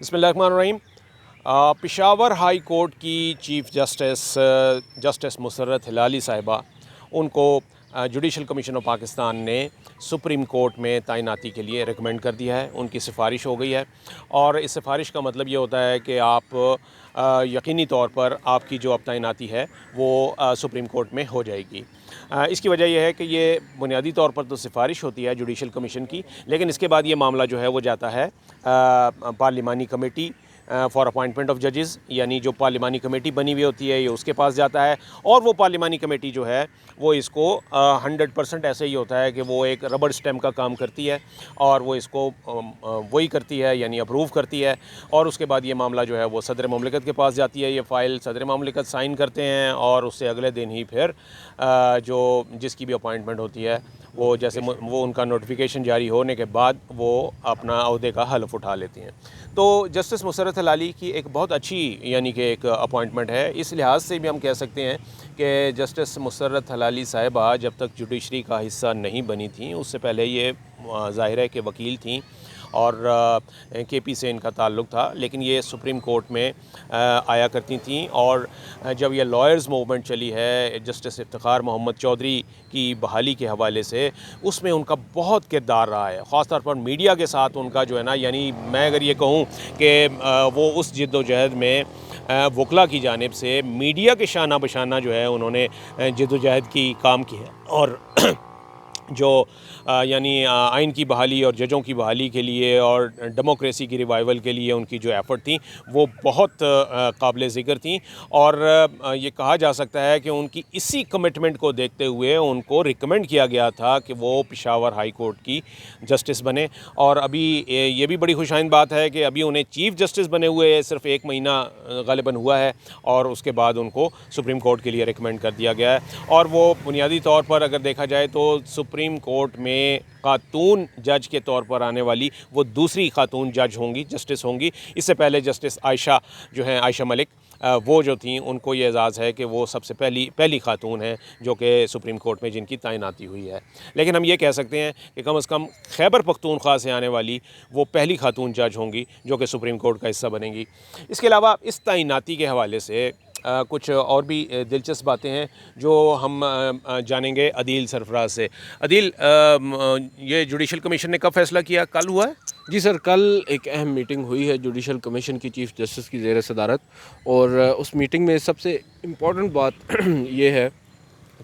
بسم اللہ الرحمن الرحیم۔ پشاور ہائی کورٹ کی چیف جسٹس مسرت ہلالی صاحبہ ان کو جوڈیشل کمیشن آف پاکستان نے سپریم کورٹ میں تعیناتی کے لیے ریکمینڈ کر دیا ہے۔ ان کی سفارش ہو گئی ہے اور اس سفارش کا مطلب یہ ہوتا ہے کہ آپ یقینی طور پر آپ کی جو اب تعیناتی ہے وہ سپریم کورٹ میں ہو جائے گی۔ اس کی وجہ یہ ہے کہ یہ بنیادی طور پر تو سفارش ہوتی ہے جوڈیشل کمیشن کی، لیکن اس کے بعد یہ معاملہ جو ہے وہ جاتا ہے پارلیمانی کمیٹی فار اپوائنٹمنٹ آف ججز، یعنی جو پارلیمانی کمیٹی بنی ہوئی ہوتی ہے یہ اس کے پاس جاتا ہے، اور وہ پارلیمانی کمیٹی جو ہے وہ اس کو 100% ایسے ہی ہوتا ہے کہ وہ ایک ربڑ سٹیمپ کا کام کرتی ہے اور وہ اس کو وہی کرتی ہے، یعنی اپروو کرتی ہے، اور اس کے بعد یہ معاملہ جو ہے وہ صدر مملکت کے پاس جاتی ہے۔ یہ فائل صدر مملکت سائن کرتے ہیں اور اس سے اگلے دن ہی پھر جو جس کی بھی اپوائنٹمنٹ ہوتی ہے وہ جیسے وہ ان کا نوٹیفیکیشن جاری ہونے کے بعد وہ اپنا عہدے کا حلف اٹھا لیتی ہیں۔ تو جسٹس مسرت ہلالی کی ایک بہت اچھی یعنی کہ ایک اپوائنٹمنٹ ہے۔ اس لحاظ سے بھی ہم کہہ سکتے ہیں کہ جسٹس مسرت ہلالی صاحبہ جب تک جوڈیشری کا حصہ نہیں بنی تھیں، اس سے پہلے یہ ظاہر ہے کہ وکیل تھیں اور کے پی سے ان کا تعلق تھا، لیکن یہ سپریم کورٹ میں آیا کرتی تھیں، اور جب یہ لائرز موومنٹ چلی ہے جسٹس افتخار محمد چودھری کی بحالی کے حوالے سے، اس میں ان کا بہت کردار رہا ہے، خاص طور پر میڈیا کے ساتھ ان کا جو ہے نا، یعنی میں اگر یہ کہوں کہ وہ اس جد و جہد میں وکلا کی جانب سے میڈیا کے شانہ بشانہ جو ہے انہوں نے جد و جہد کی کام کی ہے، اور جو یعنی آئین کی بحالی اور ججوں کی بحالی کے لیے اور ڈیموکریسی کی ریوائیول کے لیے ان کی جو ایفرٹ تھیں وہ بہت قابل ذکر تھیں، اور یہ کہا جا سکتا ہے کہ ان کی اسی کمٹمنٹ کو دیکھتے ہوئے ان کو ریکمینڈ کیا گیا تھا کہ وہ پشاور ہائی کورٹ کی جسٹس بنے، اور ابھی یہ بھی بڑی خوشائند بات ہے کہ ابھی انہیں چیف جسٹس بنے ہوئے صرف 1 مہینہ غالباً ہوا ہے، اور اس کے بعد ان کو سپریم کورٹ کے لیے ریکمینڈ کر دیا گیا ہے، اور وہ بنیادی طور پر اگر دیکھا جائے تو سپریم کورٹ میں خاتون جج کے طور پر آنے والی وہ دوسری خاتون جج ہوں گی، جسٹس ہوں گی۔ اس سے پہلے جسٹس عائشہ جو ہیں، عائشہ ملک، وہ جو تھیں ان کو یہ اعزاز ہے کہ وہ سب سے پہلی خاتون ہیں جو کہ سپریم کورٹ میں جن کی تعیناتی ہوئی ہے، لیکن ہم یہ کہہ سکتے ہیں کہ کم از کم خیبر پختونخوا سے آنے والی وہ پہلی خاتون جج ہوں گی جو کہ سپریم کورٹ کا حصہ بنیں گی۔ اس کے علاوہ اس تعیناتی کے حوالے سے کچھ اور بھی دلچسپ باتیں ہیں جو ہم جانیں گے عدیل سرفراز سے۔ عدیل، یہ جوڈیشل کمیشن نے کب فیصلہ کیا؟ کل ہوا ہے؟ جی سر، کل ایک اہم میٹنگ ہوئی ہے جوڈیشل کمیشن کی چیف جسٹس کی زیر صدارت، اور اس میٹنگ میں سب سے امپورٹنٹ بات یہ ہے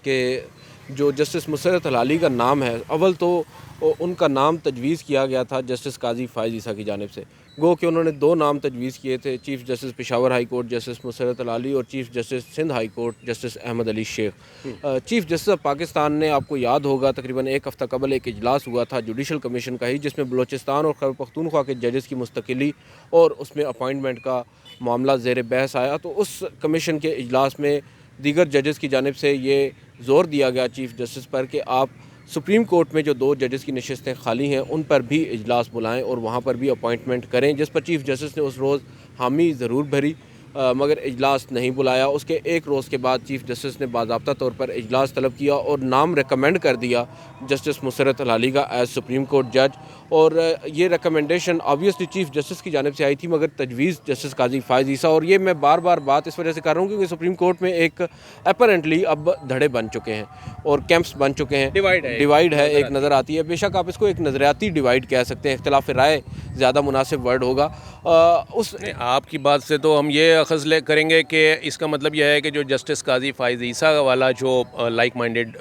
کہ جو جسٹس مسرت ہلالی کا نام ہے، اول تو ان کا نام تجویز کیا گیا تھا جسٹس قاضی فائز عیسیٰ کی جانب سے، گو کہ انہوں نے 2 نام تجویز کیے تھے، chief justice Peshawar high court justice Musarrat Hilali اور chief justice Sindh high court justice Ahmed Ali Shaikh. Chief justice of Pakistan نے، آپ کو یاد ہوگا، تقریباً 1 ہفتہ قبل ایک اجلاس ہوا تھا جوڈیشل کمیشن کا ہی، جس میں بلوچستان اور خیبر پختونخوا کے ججز کی مستقلی اور اس میں اپوائنٹمنٹ کا معاملہ زیر بحث آیا۔ تو اس کمیشن کے اجلاس میں دیگر ججز کی جانب سے یہ زور دیا گیا چیف جسٹس پر کہ آپ سپریم کورٹ میں جو 2 ججز کی نشستیں خالی ہیں ان پر بھی اجلاس بلائیں اور وہاں پر بھی اپوائنٹمنٹ کریں، جس پر چیف جسٹس نے اس روز حامی ضرور بھری، مگر اجلاس نہیں بلایا۔ اس کے 1 روز کے بعد چیف جسٹس نے باضابطہ طور پر اجلاس طلب کیا اور نام ریکمینڈ کر دیا جسٹس مسرت ہلالی کا ایز سپریم کورٹ جج، اور یہ ریکمنڈیشن آبویسلی چیف جسٹس کی جانب سے آئی تھی، مگر تجویز جسٹس قاضی فائز عیسیٰ، اور یہ میں بار بار بات اس وجہ سے کر رہا ہوں کیونکہ سپریم کورٹ میں ایک اپیرنٹلی اب دھڑے بن چکے ہیں اور کیمپس بن چکے ہیں، ڈیوائیڈ ہے، ایک نظر آتی ہے، بے شک آپ اس کو ایک نظریاتی ڈیوائیڈ کہہ سکتے ہیں، اختلاف رائے زیادہ مناسب ورڈ ہوگا۔ آپ کی بات سے تو ہم یہ اخذ کریں گے کہ اس کا مطلب یہ ہے کہ جو جسٹس قاضی فائز عیسیٰ والا جو لائک مائنڈیڈ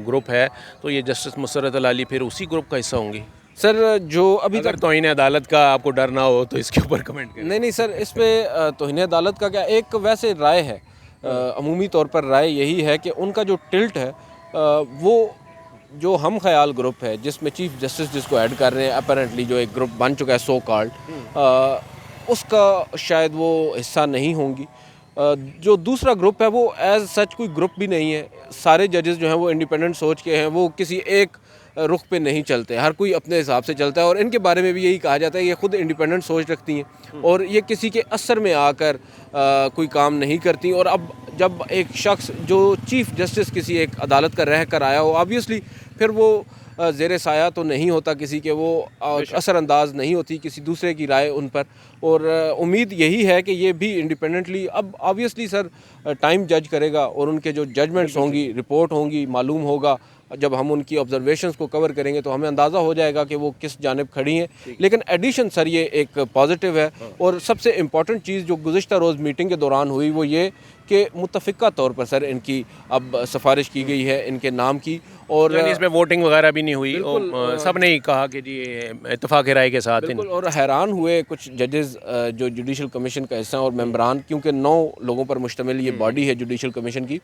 گروپ ہے، تو یہ جسٹس مسرت ہلالی پھر اسی گروپ کا حصہ ہوں گی؟ سر، جو ابھی اگر توہین عدالت کا آپ کو ڈر نہ ہو تو اس کے اوپر کمنٹ کریں۔ نہیں سر، اس پہ توہین عدالت کا کیا، ایک ویسے رائے ہے، عمومی طور پر رائے یہی ہے کہ ان کا جو ٹلٹ ہے وہ جو ہم خیال گروپ ہے جس میں چیف جسٹس جس کو ایڈ کر رہے ہیں، اپیرنٹلی جو ایک گروپ بن چکا ہے سو کالڈ، اس کا شاید وہ حصہ نہیں ہوں گی۔ جو دوسرا گروپ ہے وہ ایز سچ کوئی گروپ بھی نہیں ہے، سارے ججز جو ہیں وہ انڈیپینڈنٹ سوچ کے ہیں، وہ کسی ایک رخ پہ نہیں چلتے، ہر کوئی اپنے حساب سے چلتا ہے، اور ان کے بارے میں بھی یہی کہا جاتا ہے یہ خود انڈیپینڈنٹ سوچ رکھتی ہیں اور یہ کسی کے اثر میں آ کر کوئی کام نہیں کرتی۔ اور اب جب ایک شخص جو چیف جسٹس کسی ایک عدالت کا رہ کر آیا ہو، آبویسلی پھر وہ زیر سایہ تو نہیں ہوتا کسی کے، وہ اثر انداز نہیں ہوتی کسی دوسرے کی رائے ان پر، اور امید یہی ہے کہ یہ بھی انڈیپینڈنٹلی، اب آبویسلی سر ٹائم جج کرے گا، اور ان کے جو ججمنٹس ہوں گی، رپورٹ ہوں گی، معلوم ہوگا، جب ہم ان کی آبزرویشنز کو کور کریں گے تو ہمیں اندازہ ہو جائے گا کہ وہ کس جانب کھڑی ہیں. لیکن ایڈیشن سر یہ ایک پازیٹیو ہے، اور سب سے امپورٹنٹ چیز جو گزشتہ روز میٹنگ کے دوران ہوئی وہ یہ کہ متفقہ طور پر سر ان کی اب سفارش کی گئی ہے ان کے نام کی، اور یعنی اس میں ووٹنگ وغیرہ بھی نہیں ہوئی، سب نے ہی کہا کہ جی اتفاق رائے کے ساتھ. بالکل، اور حیران ہوئے کچھ ججز جو جوڈیشل کمیشن کا حصہ اور ممبران، کیونکہ 9 لوگوں پر مشتمل یہ باڈی ہے جوڈیشل کمیشن کی،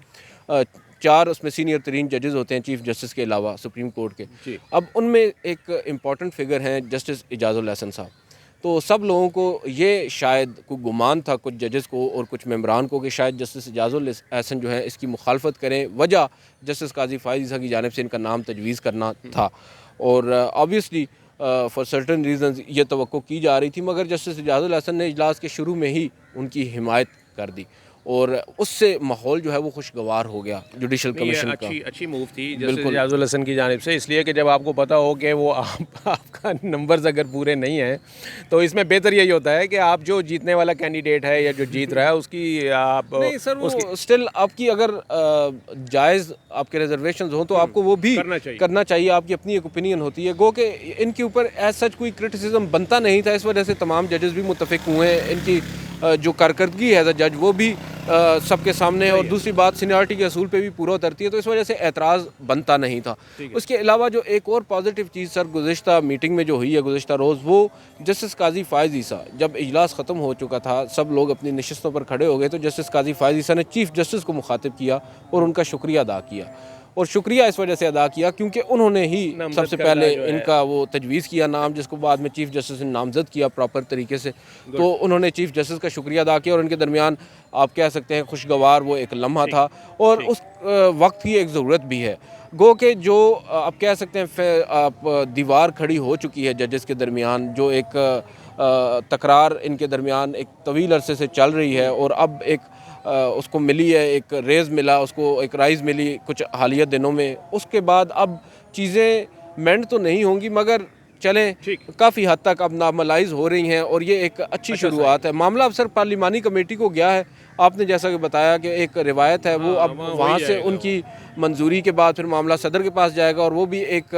4 اس میں سینئر ترین ججز ہوتے ہیں چیف جسٹس کے علاوہ سپریم کورٹ کے. اب ان میں ایک امپورٹنٹ فگر ہیں جسٹس اعجاز الحسن صاحب. تو سب لوگوں کو یہ شاید کوئی گمان تھا، کچھ ججز کو اور کچھ ممبران کو، کہ شاید جسٹس اعجاز الحسن جو ہے اس کی مخالفت کریں، وجہ جسٹس قاضی فائز عیسیٰ کی جانب سے ان کا نام تجویز کرنا تھا، اور آبویسلی فار سرٹن ریزنز یہ توقع کی جا رہی تھی، مگر جسٹس اعجاز الحسن نے اجلاس کے شروع میں ہی ان کی حمایت کر دی، اور اس سے ماحول جو ہے وہ خوشگوار ہو گیا جوڈیشل کمیشن کا. اچھی موو تھی جسٹس اعجاز الحسن کی جانب سے، اس لیے کہ جب آپ کو پتہ ہو کہ وہ آپ کا نمبرز اگر پورے نہیں ہیں تو اس میں بہتر یہی ہوتا ہے کہ آپ جو جیتنے والا کینڈیڈیٹ ہے یا جو جیت رہا ہے اس کی آپ نہیں سر، وہ اسٹل آپ کی اگر جائز آپ کے ریزرویشنز ہوں تو آپ کو وہ بھی کرنا چاہیے، آپ کی اپنی ایک اوپینین ہوتی ہے. گو کہ ان کے اوپر ایز سچ کوئی کرٹیسزم بنتا نہیں تھا، اس وجہ سے تمام ججز بھی متفق ہوئے ہیں، ان کی جو کارکردگی ایز اے جج وہ بھی سب کے سامنے ہے، اور دوسری بات سینیارٹی کے اصول پہ بھی پورا اترتی ہے، تو اس وجہ سے اعتراض بنتا نہیں تھا. اس کے علاوہ جو ایک اور پازیٹیو چیز سر گزشتہ میٹنگ میں جو ہوئی ہے گزشتہ روز، وہ جسٹس قاضی فائز عیسیٰ، جب اجلاس ختم ہو چکا تھا سب لوگ اپنی نشستوں پر کھڑے ہو گئے، تو جسٹس قاضی فائز عیسیٰ نے چیف جسٹس کو مخاطب کیا اور ان کا شکریہ ادا کیا، اور شکریہ اس وجہ سے ادا کیا کیونکہ انہوں نے ہی سب سے پہلے ان کا وہ تجویز کیا نام، جس کو بعد میں چیف جسٹس نے نامزد کیا پراپر طریقے سے. تو انہوں نے چیف جسٹس کا شکریہ ادا کیا، اور ان کے درمیان آپ کہہ سکتے ہیں خوشگوار وہ ایک لمحہ تھا، اور اس وقت کی ایک ضرورت بھی ہے. گو کہ جو آپ کہہ سکتے ہیں آپ دیوار کھڑی ہو چکی ہے ججز کے درمیان، جو ایک تکرار ان کے درمیان ایک طویل عرصے سے چل رہی ہے، اور اب ایک اس کو ملی ہے، ایک ریز ملا، اس کو ایک رائز ملی کچھ حالیہ دنوں میں. اس کے بعد اب چیزیں مینڈ تو نہیں ہوں گی، مگر چلیں کافی حد تک اب نارملائز ہو رہی ہیں، اور یہ ایک اچھی شروعات ہے. معاملہ اب سر پارلیمانی کمیٹی کو گیا ہے، آپ نے جیسا کہ بتایا کہ ایک روایت ہے، وہ اب وہاں سے ان کی منظوری کے بعد پھر معاملہ صدر کے پاس جائے گا، اور وہ بھی ایک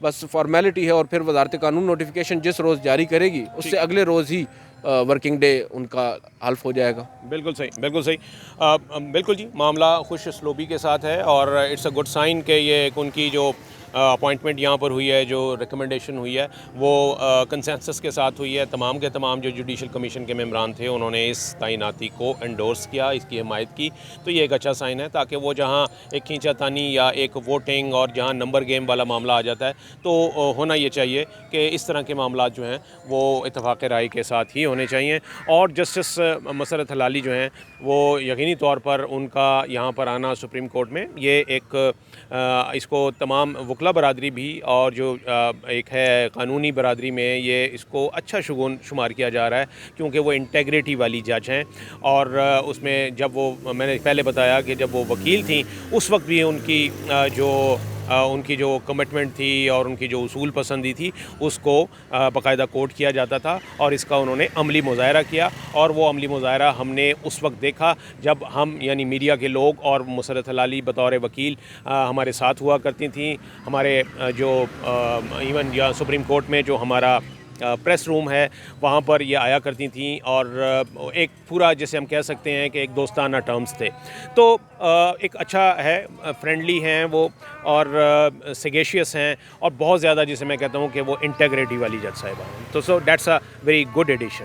بس فارمیلٹی ہے، اور پھر وزارت قانون نوٹیفیکیشن جس روز جاری کرے گی اس سے اگلے روز ہی ورکنگ ڈے ان کا حلف ہو جائے گا. بالکل صحیح، بالکل صحیح، بالکل جی، معاملہ خوش اسلوبی کے ساتھ ہے، اور اٹس اے گڈ سائن کہ یہ ایک ان کی جو اپوائنٹمنٹ یہاں پر ہوئی ہے، جو ریکمنڈیشن ہوئی ہے، وہ کنسنسس کے ساتھ ہوئی ہے. تمام کے تمام جو جوڈیشل کمیشن کے ممبران تھے انہوں نے اس تعیناتی کو انڈورس کیا، اس کی حمایت کی. تو یہ ایک اچھا سائن ہے، تاکہ وہ جہاں ایک کھینچا تانی یا ایک ووٹنگ اور جہاں نمبر گیم والا معاملہ آ جاتا ہے، تو ہونا یہ چاہیے کہ اس طرح کے معاملات جو ہیں وہ اتفاق رائے کے ساتھ ہی ہونے چاہیے. اور جسٹس مسرت ہلالی جو ہیں وہ یقینی طور پر ان کا یہاں پر آنا سپریم کورٹ میں، یہ ایک اس کو تمام وکلا برادری بھی اور جو ایک ہے قانونی برادری میں، یہ اس کو اچھا شگون شمار کیا جا رہا ہے، کیونکہ وہ انٹیگریٹی والی جج ہیں. اور اس میں جب وہ میں نے پہلے بتایا کہ جب وہ وکیل تھیں اس وقت بھی ان کی جو کمٹمنٹ تھی اور ان کی جو اصول پسندی تھی اس کو باقاعدہ کوٹ کیا جاتا تھا، اور اس کا انہوں نے عملی مظاہرہ کیا. اور وہ عملی مظاہرہ ہم نے اس وقت دیکھا جب ہم یعنی میڈیا کے لوگ اور مسرت ہلالی بطور وکیل ہمارے ساتھ ہوا کرتی تھیں. ہمارے جو ایون یا سپریم کورٹ میں جو ہمارا پریس روم ہے وہاں پر یہ آیا کرتی تھیں، اور ایک پورا جیسے ہم کہہ سکتے ہیں کہ ایک دوستانہ ٹرمز تھے. تو ایک اچھا ہے، فرینڈلی ہیں وہ، اور سیگیشیس ہیں، اور بہت زیادہ جسے میں کہتا ہوں کہ وہ انٹیگریٹی والی جج صاحبہ ہیں. تو so that's a very good edition.